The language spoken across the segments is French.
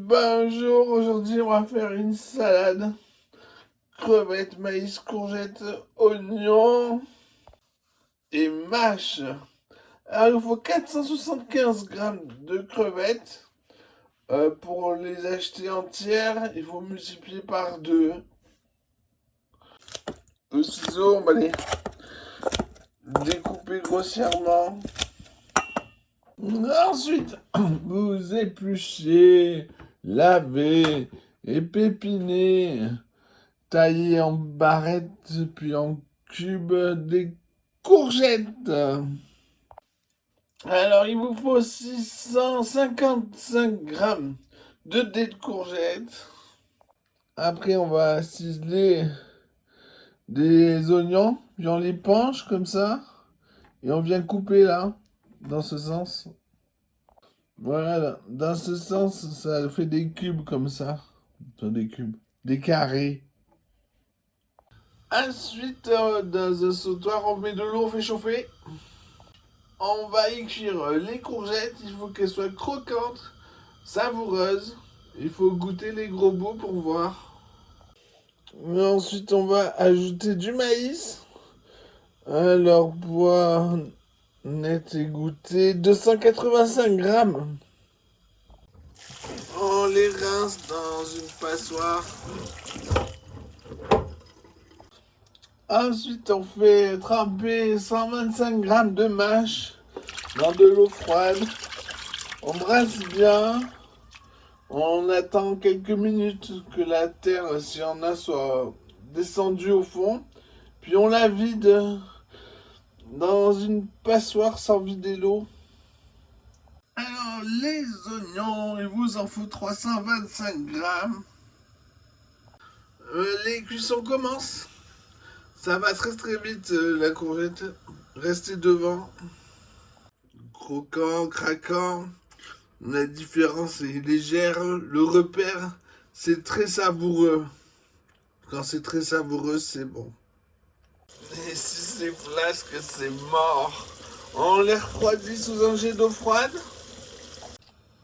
Bonjour, aujourd'hui on va faire une salade. Crevettes, maïs, courgettes, oignons et mâche. Alors il faut 475 grammes de crevettes. Pour les acheter entières, il faut multiplier par 2. Le ciseau, on va les découper grossièrement. Ensuite, vous épluchez, lavez, épépinez, taillez en barrettes puis en cubes des courgettes. Alors, il vous faut 655 grammes de dés de courgettes. Après, on va ciseler des oignons, puis on les penche comme ça, et on vient couper là, dans ce sens. Voilà, dans ce sens, ça fait des cubes comme ça. Enfin, des cubes, des carrés. Ensuite, dans un sautoir, on met de l'eau, on fait chauffer. On va y cuire les courgettes, il faut qu'elles soient croquantes, savoureuses. Il faut goûter les gros bouts pour voir. Et ensuite, on va ajouter du maïs. Alors, poids net égoutté, 285 grammes. On les rince dans une passoire. Ensuite, on fait tremper 125 grammes de mâche dans de l'eau froide. On brasse bien. On attend quelques minutes que la terre, si on a, soit descendue au fond. Puis on la vide dans une passoire sans vider l'eau. Alors, les oignons, il vous en faut 325 grammes. Les cuissons commencent. Ça va très très vite, la courgette. Restez devant. Croquant, craquant. La différence est légère. Le repère, c'est très savoureux. Quand c'est très savoureux, c'est bon. Et si c'est flasque, c'est mort. On les refroidit sous un jet d'eau froide.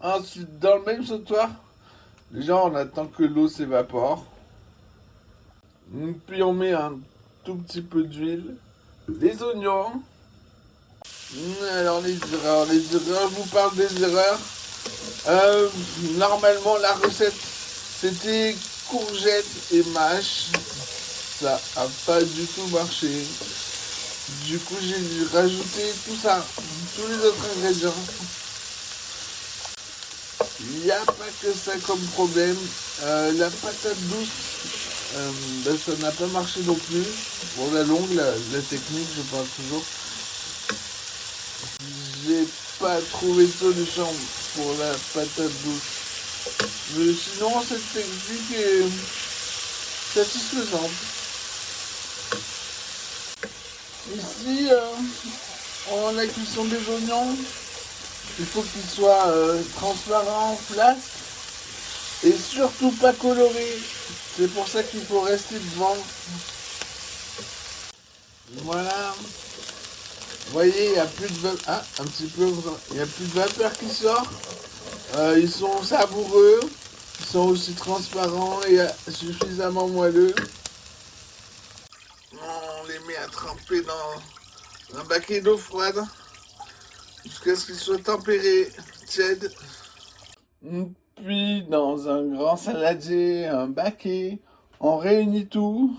Ensuite, dans le même sautoir, déjà on attend que l'eau s'évapore. Puis on met un tout petit peu d'huile, des oignons. Alors les erreurs, je vous parle des erreurs. Normalement la recette c'était courgettes et mâche. Ça a pas du tout marché. Du coup j'ai dû rajouter tout ça, tous les autres ingrédients. Il n'y a pas que ça comme problème. La patate douce, ça n'a pas marché non plus. Bon, la longue, la technique, je parle toujours. J'ai pas trouvé de solution pour la patate douce. Mais sinon, cette technique est satisfaisante. Ici, on a la cuisson des oignons. Il faut qu'ils soient transparents, flasques et surtout pas colorés. C'est pour ça qu'il faut rester devant. Voilà. Vous voyez, il n'y a plus de vapeur. Ah, un petit peu. Il n'y a plus de vapeur qui sort. Ils sont savoureux. Ils sont aussi transparents et suffisamment moelleux. On les met à tremper dans un baquet d'eau froide jusqu'à ce qu'ils soient tempérés, tièdes. Puis dans un grand saladier, un baquet, on réunit tout.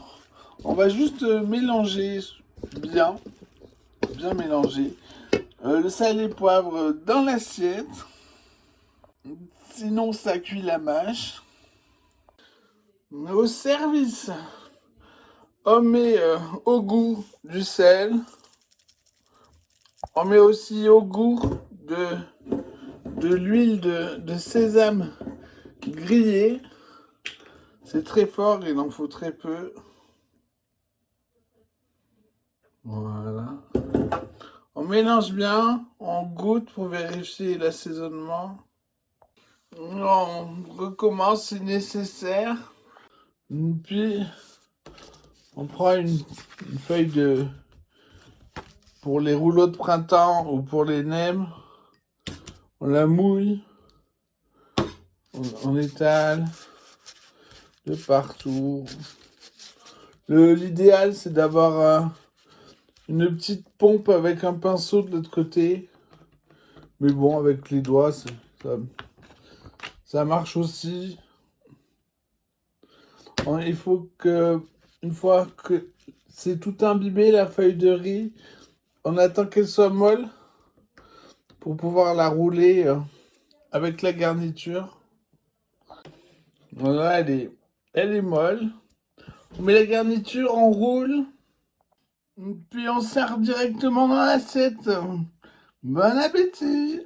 On va juste mélanger bien mélanger. Le sel et poivre dans l'assiette. Sinon ça cuit la mâche. Au service, on met au goût du sel. On met aussi au goût de l'huile de sésame grillée. C'est très fort, il en faut très peu. Voilà. On mélange bien, on goûte pour vérifier l'assaisonnement. On recommence si nécessaire. Puis on prend une feuille pour les rouleaux de printemps ou pour les nems. On la mouille. On étale de partout. L'idéal, c'est d'avoir une petite pompe avec un pinceau de l'autre côté. Mais bon, avec les doigts, ça marche aussi. Il faut que, une fois que c'est tout imbibé, la feuille de riz, on attend qu'elle soit molle pour pouvoir la rouler avec la garniture. Voilà, elle est molle. On met la garniture, on roule, puis on sert directement dans l'assiette. Bon appétit!